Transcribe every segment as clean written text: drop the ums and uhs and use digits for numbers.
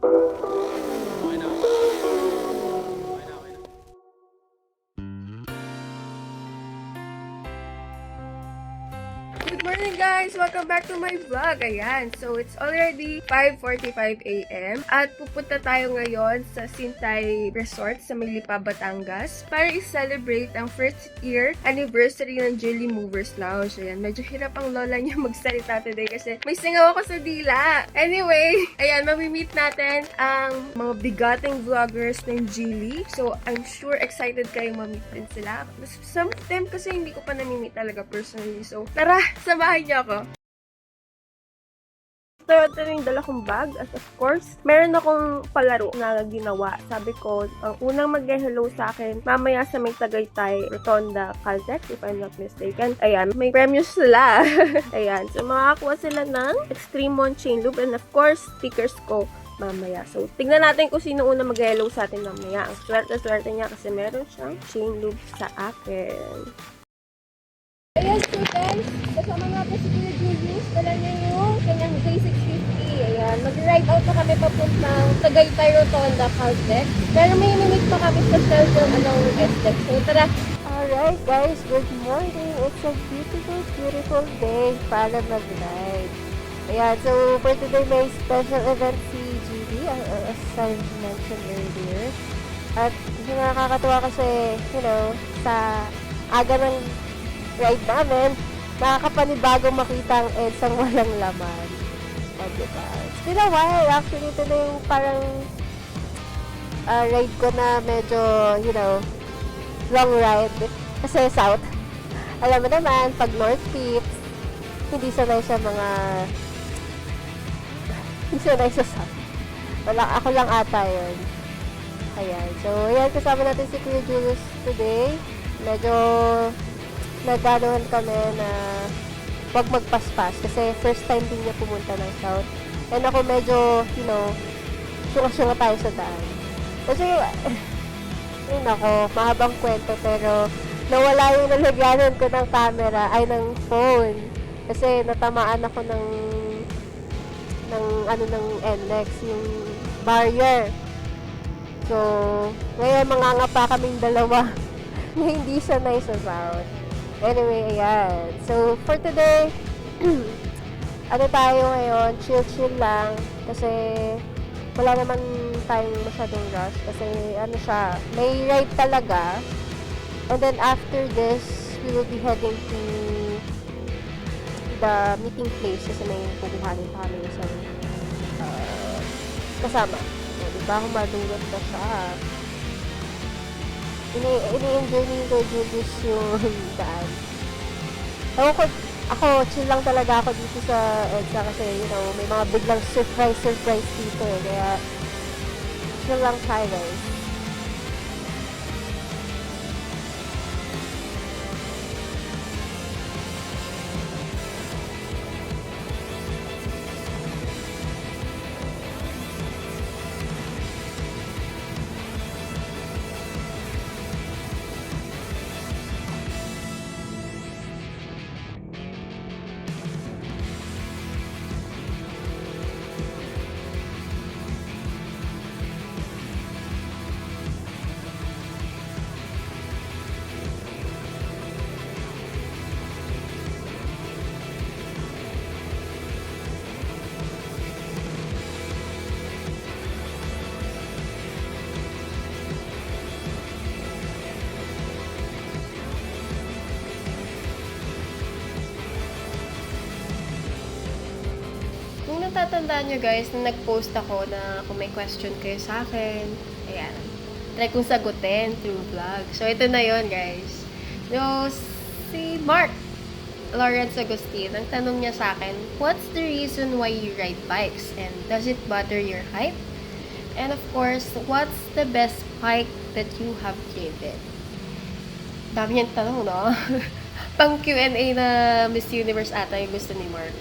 Good morning guys! Welcome back to my vlog. Ayan, so it's already 5:45 a.m. at pupunta tayo ngayon sa Sintay Resort sa Milipa, Batangas para i-celebrate ang first year anniversary ng Jelly Movers Lounge. Ayan, medyo hirap ang lola niya magsalita today kasi may singaw ako sa dila. Anyway, ayan, mamimit natin ang mga bigating vloggers ng Jelly. So, I'm sure excited kayong mamit din sila. Some of them kasi hindi ko pa namimit talaga personally. So, tara! Samahan niyo ako. So, ito yung dala kong bag. At of course, meron akong palaro na ginawa. Sabi ko, ang unang mag-hello sa akin, mamaya sa may Tagaytay, Rotonda, Caltech, if I'm not mistaken. Ayan, may premyo sila. Ayan, so makakakuha sila ng Extreme One Chain Loop and of course, stickers ko mamaya. So, tignan natin kung sino una mag-hello sa atin mamaya. Ang swerte-swerte niya kasi meron siyang chain loop sa akin. Ayan, students, kasama nga po si Kuya Julius, dala niya yung kanyang J650. Ayan, mag-ride out na kami papuntang Tagaytay, Rotonda, Caltech. Pero may minute pa kami sa cellphone along STEC. So, tara! Alright guys, good morning! It's a beautiful, beautiful day para mag-ride. Ayan, so for today may special event si GD, as I mentioned earlier. At yung nakakatuwa kasi, you know, sa aga ng ride namin, nakakapanibagong makita ang EDSAng walang laman. O, diba? It's been a while. Actually, ito na yung parang ride ko na medyo, you know, long ride. Kasi south. Alam mo naman, pag North Peaks, hindi sanay sa mga hindi sanay sa south. Wala, ako lang ata yun. Ayan. So, ayan, kasama natin si Kuya Julius today. Medyo naganohan kami na wag magpaspas kasi first time din niya pumunta ng South. And ako medyo, you know, sunga-sunga tayo sa daan. Kasi, yun ako, mahabang kwento pero nawala yung nalagyanan ko ng camera, ay ng phone. Kasi natamaan ako ng ng NLEX, yung barrier. So, ngayon mangangapa kaming dalawa na hindi sanay sa South. Anyway, ayan. So, for today, ano tayo ngayon, chill-chill lang. Kasi, wala naman tayong masyadong rush. Kasi, ano siya, may ride talaga. And then, after this, we will be heading to the meeting place. Kasi may pukuhanin pa kami isang kasama. So, diba, kung madulot na siya. Ini-enjoy ni Kuya Julius yung daan. Ako, chill lang talaga ako dito sa EDSA kasi, you know, may mga biglang surprise dito eh. Kaya, chill lang tayo guys. Kung natatandaan nyo guys, na nag-post ako na kung may question kayo sa akin, ayan, try kong sagutin through vlog. So, ito na yon guys. So, si Mark Lawrence Agustin, ang tanong niya sa akin, what's the reason why you ride bikes? And does it bother your height? And of course, what's the best bike that you have driven? Dami niyang tanong, no? Pang Q&A na Miss Universe ata yung gusto ni Mark.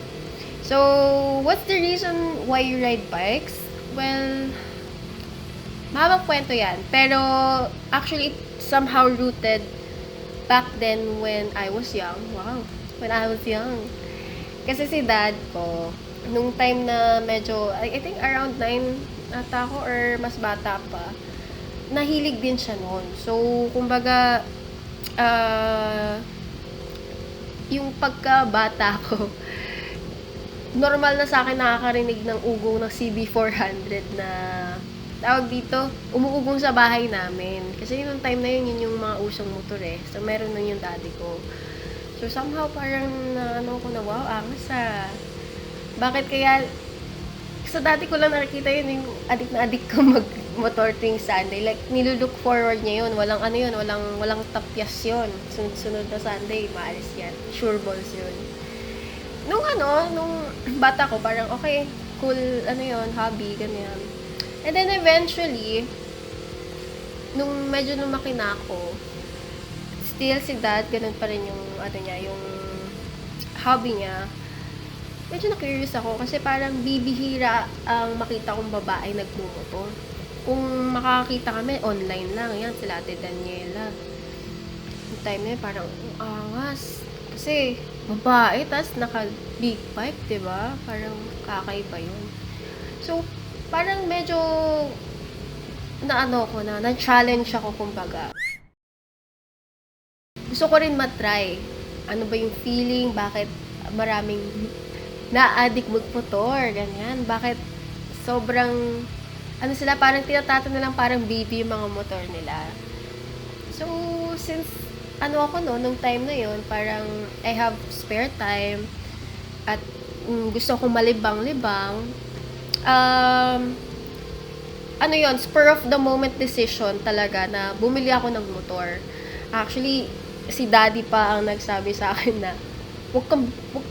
So, what's the reason why you ride bikes? Well, mahabang kwento yan. Pero, actually, somehow rooted back then when I was young. Wow, when I was young. Kasi si dad ko, nung time na medyo, I think around 9 ata ako or mas bata pa, nahilig din siya noon. So, kumbaga, ah, yung pagka-bata ko, normal na sa akin nakakarinig ng ugong ng CB400 na tawag dito, umuugong sa bahay namin. Kasi yung time na yun yung mga usong motor eh. So, meron nun yung daddy ko. So, somehow parang ano ko na, wow, angas ah. Bakit kaya, sa dati ko lang nakikita yun, yung adik ko mag-motor tuwing Sunday. Like, nilulook forward niya yun. Walang ano yun, walang tapyas yun. Sunod-sunod na Sunday, maalis yan. Sure balls yun. Nung bata ko, parang okay, cool, ano yun, hobby, ganyan. And then eventually, nung medyo lumaki na ako, still si dad, ganun pa rin yung, ano niya, yung hobby niya. Medyo na-curious ako kasi parang bibihira ang makita kong babae nagmumotor. Kung makakita kami, online lang. Yan, sila Ate Daniela. Yung time na yun, parang angas. Kasi, babae, tas naka-big bike, diba? Parang kakaiba yun. So, parang medyo na-challenge ako kumbaga. Gusto ko rin matry. Ano ba yung feeling? Bakit maraming na-addict magmotor? Ganyan. Bakit sobrang, ano sila, parang tinatato na lang parang baby yung mga motor nila. So, since, ako nung time na yon parang I have spare time at gusto kong malibang-libang, spur of the moment decision talaga na bumili ako ng motor. Actually, si daddy pa ang nagsabi sa akin na, wag kang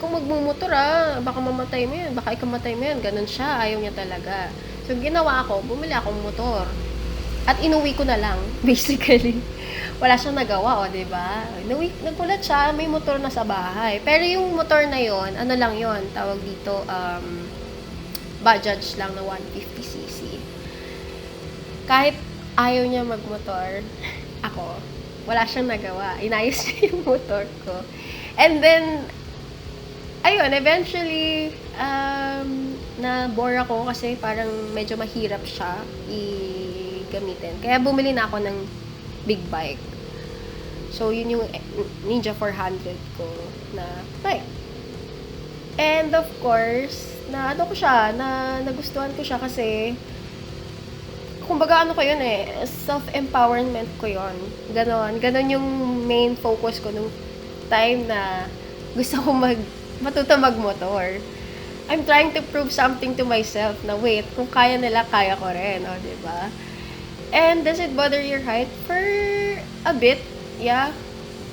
magmumotor baka mamatay mo yan, baka ikamatay mo yan, ganun siya, ayaw niya talaga. So, ginawa ko, bumili akong motor. At inuwi ko na lang, basically. Wala siyang nagawa, diba? Nagulat siya, may motor na sa bahay. Pero yung motor na yon, ano lang yon, tawag dito, Bajaj lang na 150cc. Kahit ayaw niya magmotor, ako, wala siyang nagawa. Inayos niya yung motor ko. And then, ayun, eventually, na-bore ako kasi parang medyo mahirap siya gamitin. Kaya bumili na ako ng big bike. So, yun yung Ninja 400 ko na bike. And of course, nagustuhan ko siya kasi kumbaga ko yun self-empowerment ko yun. Ganon yung main focus ko nung time na gusto ko matuto magmotor. I'm trying to prove something to myself na wait, kung kaya nila, kaya ko rin, diba? And does it bother your height? For a bit, yeah.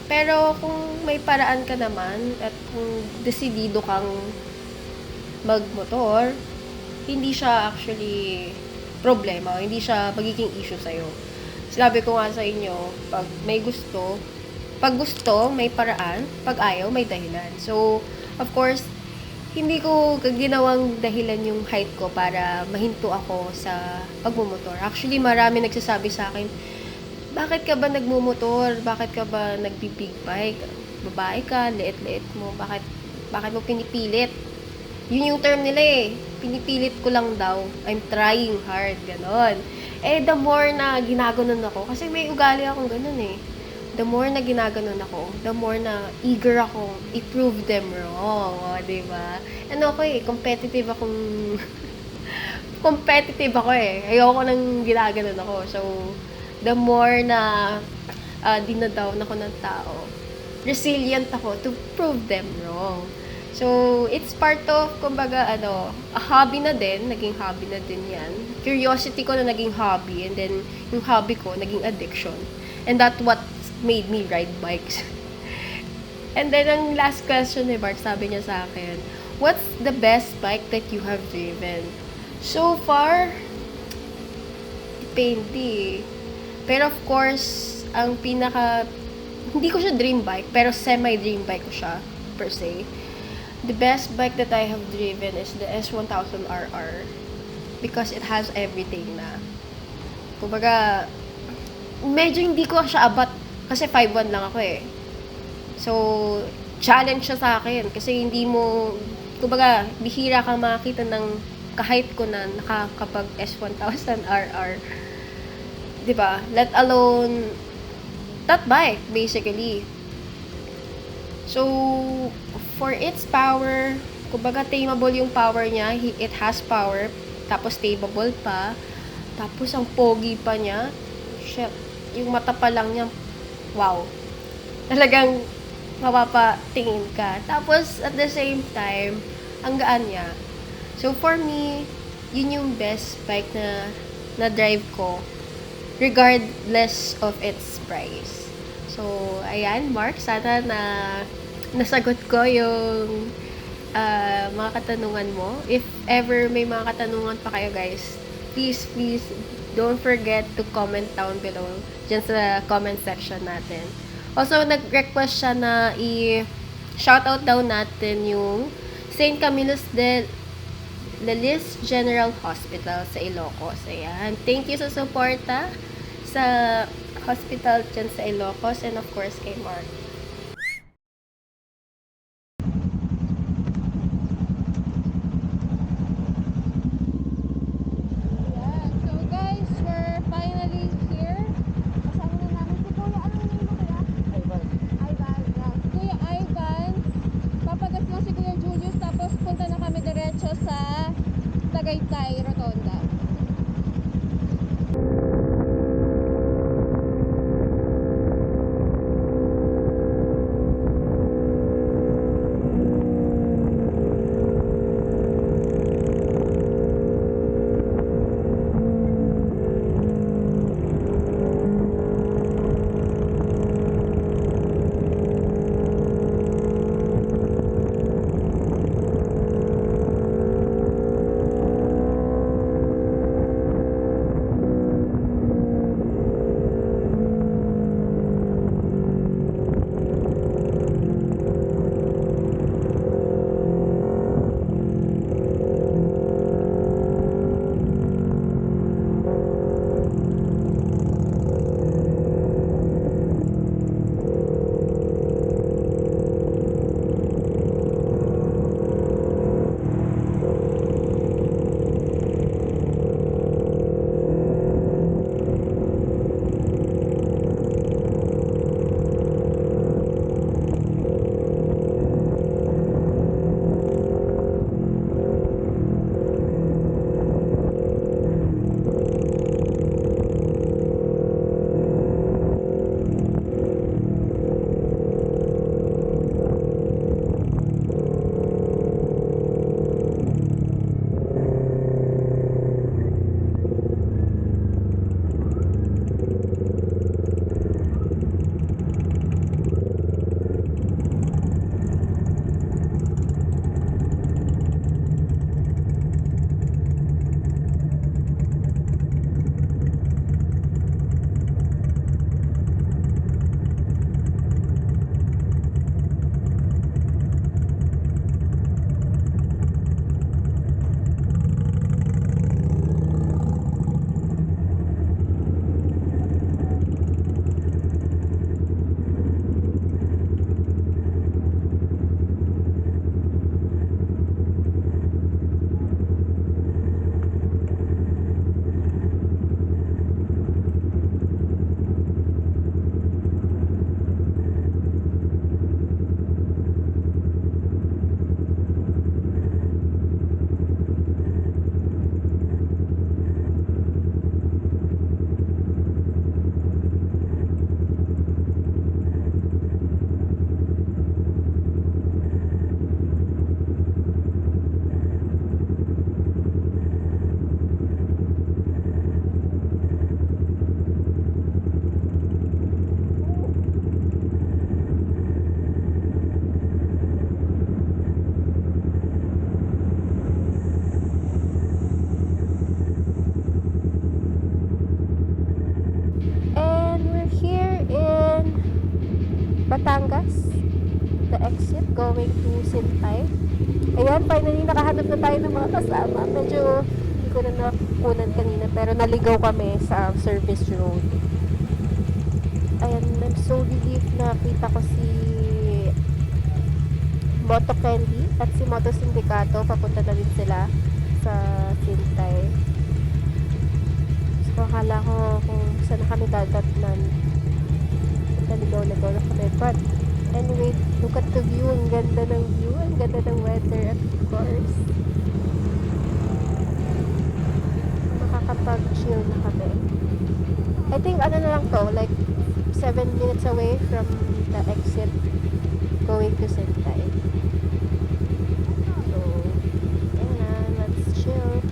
Pero kung may paraan ka naman at kung desidido kang magmotor, hindi siya actually problema, hindi siya magiging issue sa'yo. Sabi ko nga sa inyo, pag gusto, may paraan, pag ayaw, may dahilan. So, of course, hindi ko ginawang dahilan yung height ko para mahinto ako sa pagmumotor. Actually, marami nagsasabi sa akin, bakit ka ba nagmumotor? Bakit ka ba nagbi-big bike? Babae ka, liit-liit mo. Bakit mo pinipilit? Yun yung term nila Pinipilit ko lang daw. I'm trying hard, ganon. The more na ginaganon ako, kasi may ugali akong ganon the more na ginaganon ako, the more na eager akong i-prove them wrong. Diba? Competitive akong Ayoko nang ginaganon ako. So, the more na dinadown ako ng tao, resilient ako to prove them wrong. So, it's part of, kumbaga, a hobby na din, naging hobby na din yan. Curiosity ko na naging hobby, and then, yung hobby ko, naging addiction. And that's what made me ride bikes. And then, ang last question ni Bart, sabi niya sa akin, what's the best bike that you have driven? So far, depende. Pero of course, ang hindi ko siya dream bike, pero semi-dream bike ko siya, per se. The best bike that I have driven is the S1000RR because it has everything na. Kumbaga, medyo hindi ko siya abot kasi 5'1" lang ako So, challenge siya sa akin kasi hindi mo kumbaga, bihira kang makakita ng kahit ko na nakakapag S1000 RR. 'Di ba? Let alone that bike, basically. So, for its power, kumbaga tameable yung power niya. It has power, tapos tameable pa. Tapos ang pogi pa niya. Shit, yung mata pa lang niya, wow. Talagang mapapatingin ka. Tapos, at the same time, ang gaan niya. So, for me, yun yung best bike na drive ko, regardless of its price. So, ayan, Mark, sana na nasagot ko yung mga katanungan mo. If ever may mga katanungan pa kayo, guys, please, don't forget to comment down below dyan sa comment section natin. Also, nag-request siya na i-shoutout daw natin yung St. Camillus de Lis General Hospital sa Ilocos. Ayan. Thank you sa suporta sa hospital dyan sa Ilocos and of course kay Mark. Sa Tagaytay Rotonda. Batangas, the exit going to Sintay. Ayan, finally nakahanap na tayo ng mga kasama. Medyo hindi ko na nakunan kanina pero naligaw kami sa service road. Ayan, I'm so relieved na kita ko si Moto Candy at si Moto Sindicato. Papunta na din sila sa Sintay. So, akala ko kung saan na kami dadatnan. Naligaw-ligaw na kami. But, anyway, look at the view. Ang ganda ng view. Ang ganda ng weather, of course. Makakapag-chill na kami. I think, ano na lang to, like, 7 minutes away from the exit going to Sintay. So, yun na, let's chill.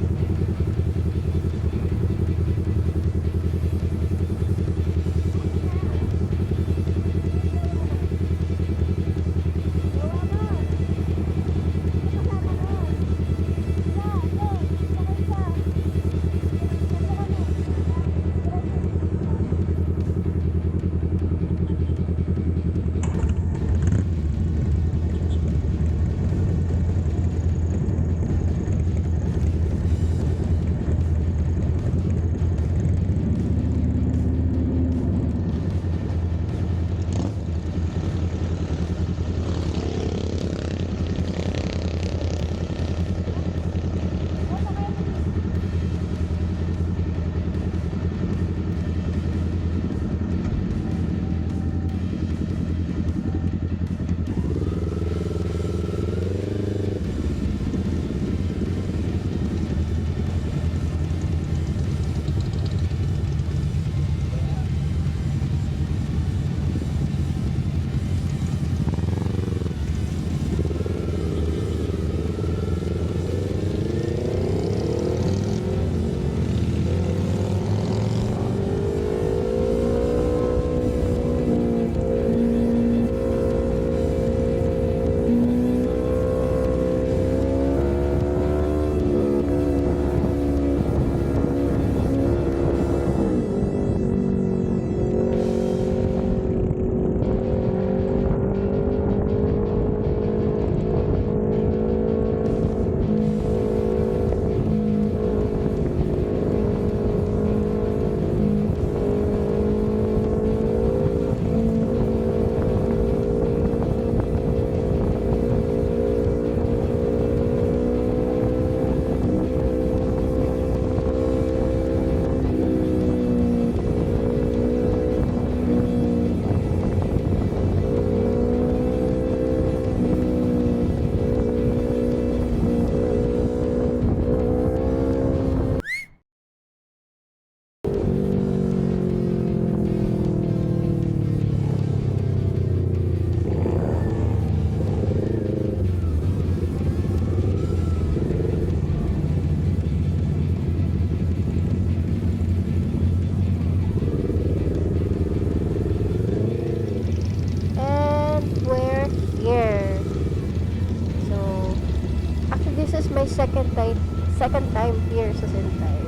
second time here sa Sintay.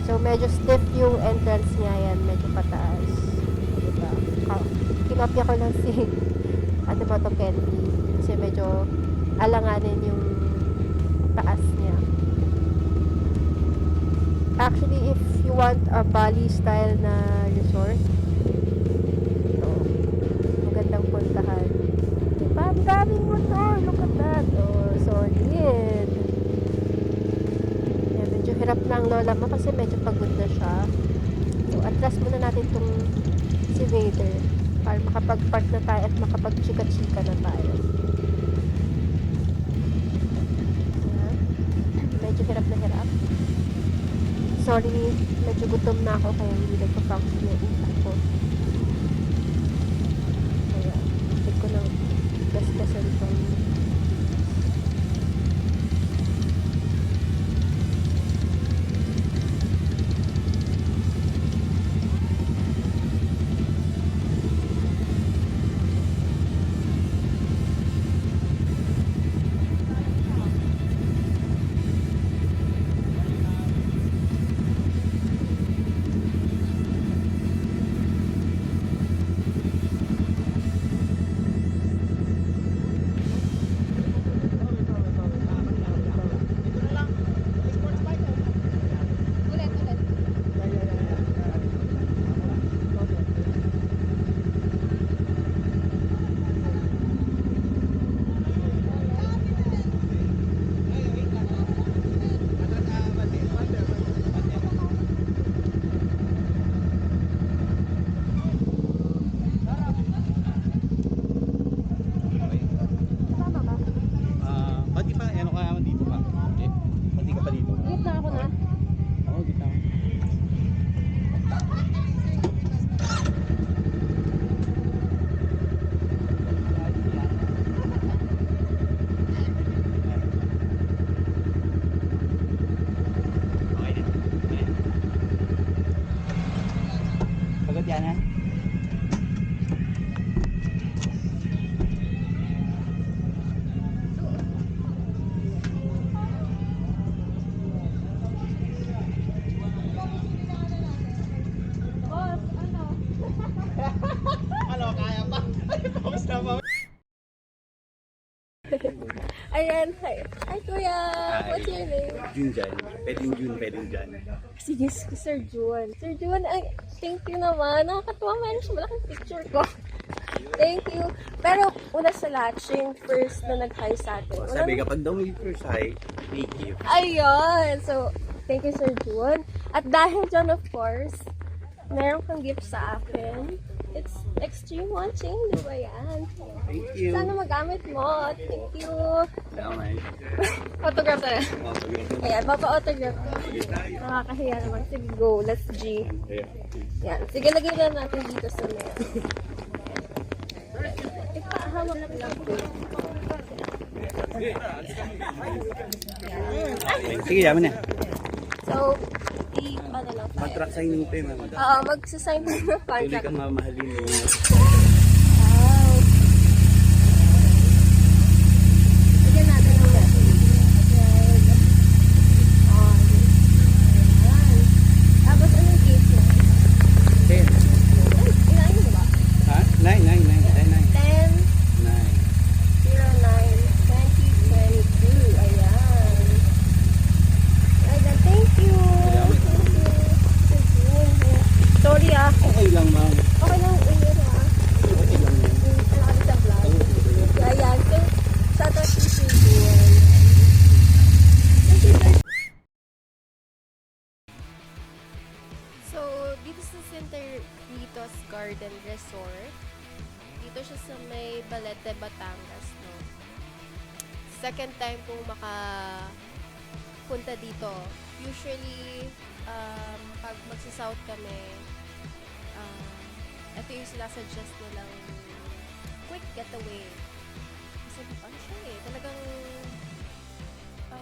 So, medyo stiff yung entrance niya yan. Medyo pataas. Diba? Kinopya ko lang si Ate Moto Candy. Kasi medyo alanganin yung taas niya. Actually, if you want a Bali style na resort, ito, magandang puntahan. Diba? Ang daming motor. Look at that. Oh, solid. Yan, medyo hirap na ang lola mo kasi medyo pagod na siya. So, atras muna natin itong si Vader para makapag-park na tayo at makapag-chika-chika na tayo. Yan. Medyo hirap na hirap. Sorry, medyo gutom na ako kaya hindi nagpa-function yung utak ko. Kaya, hindi ko nang gas-gasan itong Ayan, hi. Hi, Kuya. What's your name? Junjan. Pwedeng Jun, pwedeng Jan. Sige, Sir Juan. Sir Juan, ay, thank you naman. Nakakatuwa, meron siya malaking picture ko. Thank you. Pero, una sa lahat, siya yung first na nag-hi sa atin. Sabi kapag daw may first high, may gift. Ayun! So, thank you, Sir Juan. At dahil dyan, of course, meron kang gift sa akin. It's Extreme Watching, di ba yan? Thank you. Sana magamit mo. Thank you. Salamat. Autograph na. Oh, Ayan, papa-autograph ko. Nakakahiya naman. Sige, go. Let's G. Yan. Sige, lagay na natin dito sa mail. Ipahawak na lang po. Sige, yaman na. So, ano lang tayo. Contract signing pa yun. Magsasign na ng Pwede contract. kang mamahalin mo. Wow. Lagyan natin ang message. Ayan. Ayan. Tapos, anong case mo? Okay. Inayin mo ba? Ha? 9, 9, 9, 9, 10-09-2022. Ayan. Ayan, thank you. Thank you. Sorry Okay lang, ma'am. Okay lang, ulit Okay lang yan. Ano sa vlog? Ayan, so, shout out to Sir Juan. Thank you, Sir. So, dito sa Centeritos Garden Resort, dito siya sa may Balete, Batangas, no? Second time kong makapunta dito. Usually, pag magsa-south kami, ito yung sinasuggest nilang quick getaway. Kasi ano siya eh, talagang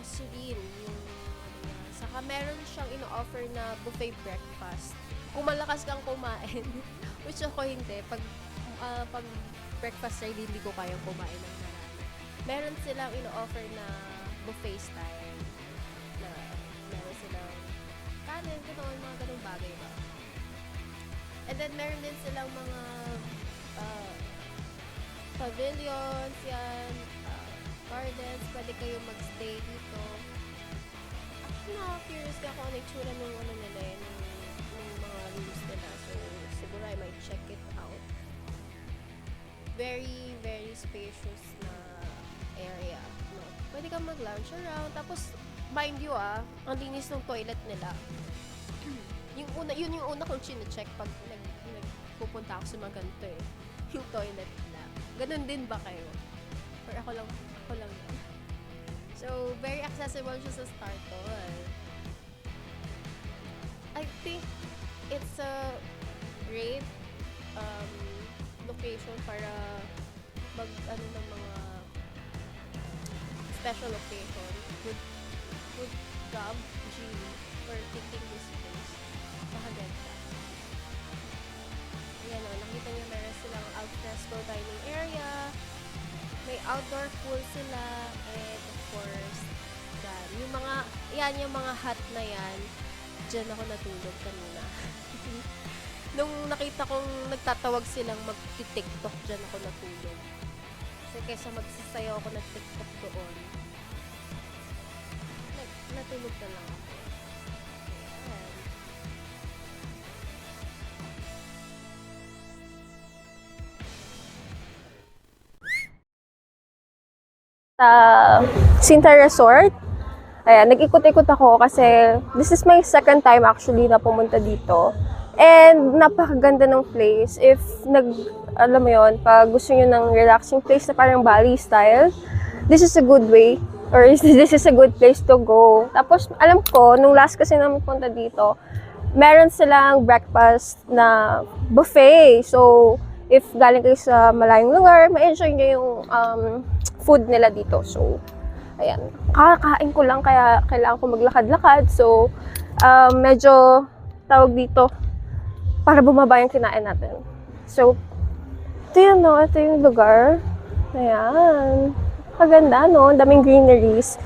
serene yung ano niya. Saka meron siyang ino-offer na buffet breakfast. Kung malakas kang kumain, which ako hindi, pag breakfast ay hindi ko kayang kumain ng marami. Meron silang ino-offer na buffet style. Na meron silang kanin, gano'n, mga ganung bagay ba. And then, meron din silang mga pavilions, yan, gardens, pwede kayong magstay dito. Actually, na-curious ka kung ano yung tsura nung ano nila eh, nung mga rooms nila. So, siguro I might check it out. Very, very spacious na area. No? Pwede kang mag-lounge around. Tapos, mind you ang linis ng toilet nila. Yun yung una kong chine-check pag nagpupunta ako sa mga ganito eh. Yung toilet nila. Ganun din ba kayo? Or ako lang yan. So, very accessible siya sa Startol. I think it's a great location para mag-ano ng mga special occasion. Good job, G, for picking this place. Pakaganda. Ayan o, nakita niyo meron silang alfresco dining area. May outdoor pool sila. And of course, yung mga hut na yan, dyan ako natulog kanina. Nung nakita kong nagtatawag silang mag-tiktok, dyan ako natulog. Kasi kaysa magsasayaw ako ng TikTok doon, natulog na lang ako. Ayan. Sa Sinta Resort. Ayan, nag-ikot-ikot ako kasi this is my second time actually na pumunta dito. And napakaganda ng place. If alam mo yon, pag gusto nyo ng relaxing place na parang Bali style, this is a good way. Or this is a good place to go. Tapos, alam ko, nung last kasi namin punta dito, meron silang breakfast na buffet. So, if galing kayo sa malayong lugar, ma-enjoy nyo yung food nila dito. So, ayan. Kakakain ko lang kaya kailangan ko maglakad-lakad. So, medyo tawag dito para bumaba yung kinain natin. So, ito yun, no? Ito yung lugar. Ayan. Kaganda, no? Daming greeneries.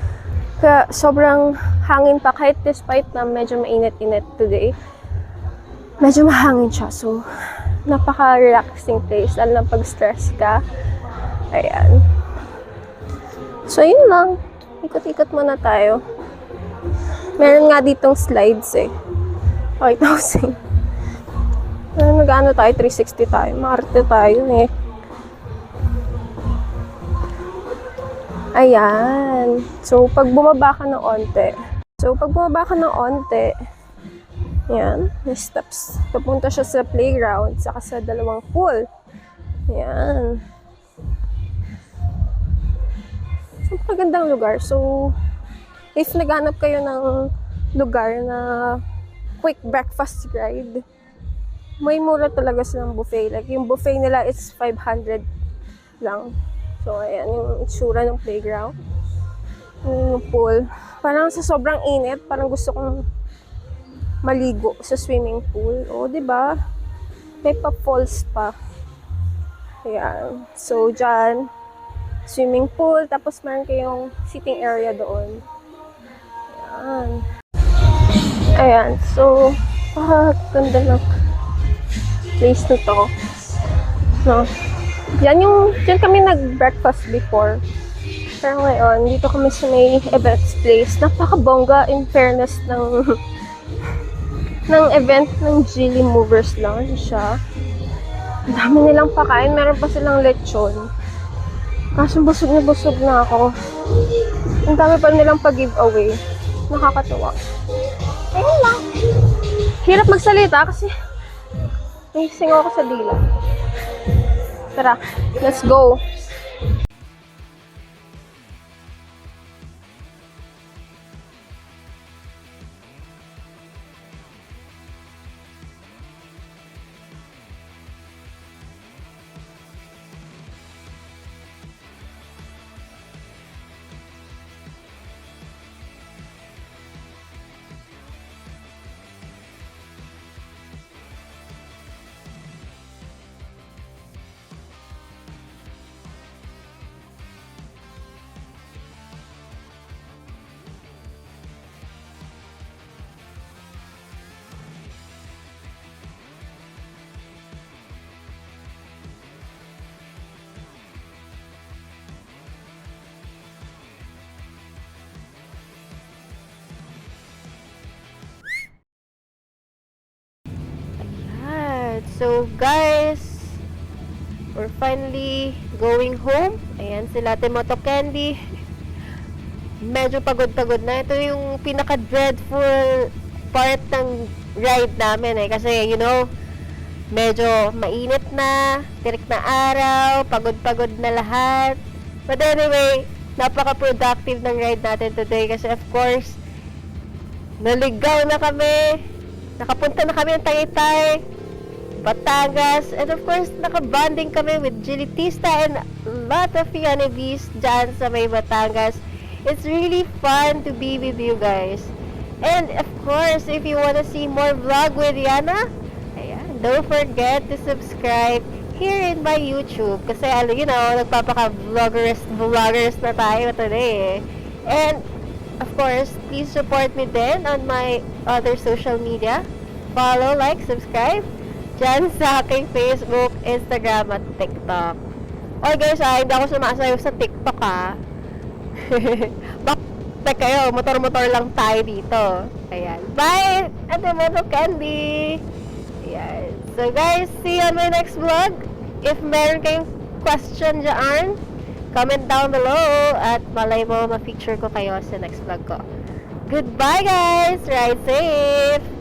Kaya sobrang hangin pa kahit despite na medyo mainit-init today. Medyo mahangin siya. So, napaka-relaxing place. Lalo na pag-stress ka. Ayan. So, yun lang. Ikot-ikot muna tayo. Meron nga ditong slides eh. Pakita ko sa'yo. Nag-ano tayo, 360 tayo. Maarte tayo eh. Ayan. So, pag bumaba ka ng onte. Ayan, may steps. Papunta siya sa playground, saka sa dalawang pool. Ayan. So, magandang lugar. So, if naghanap kayo ng lugar na quick breakfast ride, may mura talaga silang buffet. Like, yung buffet nila is 500 lang. So, ayan, yung itsura ng playground. Yung pool. Parang sa sobrang init, parang gusto kong maligo sa swimming pool. O, diba? May pa-falls pa. Ayan. So, dyan, swimming pool. Tapos, meron kayong sitting area doon. Ayan. Ayan. So, ganda ng place na to. No? Diyan kami nag-breakfast before. Pero ngayon, dito kami sa may events place. Napaka-bongga in fairness ng event ng Geely Movers lang siya. Ang dami nilang pakain. Meron pa silang lechon. Kaso busog na ako. Ang dami pa nilang pag-giveaway. Nakakatuwa. Ayun lang. Hirap magsalita kasi may singaw ako sa dila. Tara, let's go. So guys, we're finally going home. Ayan sila Ate Moto Candy. Medyo pagod-pagod na. Ito yung pinaka-dreadful part ng ride namin eh. Kasi you know, medyo mainit na, tirik na araw, pagod-pagod na lahat. But anyway, napaka-productive ng ride natin today. Kasi of course, naligaw na kami. Nakapunta na kami ng Tagaytay, Batangas, and of course, nakabanding kami with Gilitista and a lot of Yonibis dyan sa may Batangas. It's really fun to be with you guys. And of course, if you wanna see more vlog with Yana, ayan, don't forget to subscribe here in my YouTube. Kasi, you know, nagpapaka-vloggers na tayo today eh. And, of course, please support me then on my other social media. Follow, like, subscribe dyan sa aking Facebook, Instagram, at TikTok. Okay guys, hindi ako sumasayaw sa TikTok Bakit kayo, motor-motor lang tayo dito. Ayan. Bye! Ate Moto Candy! Ayan. So guys, see you on my next vlog. If meron kayong question dyan, comment down below at malay mo ma-feature ko kayo sa next vlog ko. Goodbye guys! Ride safe!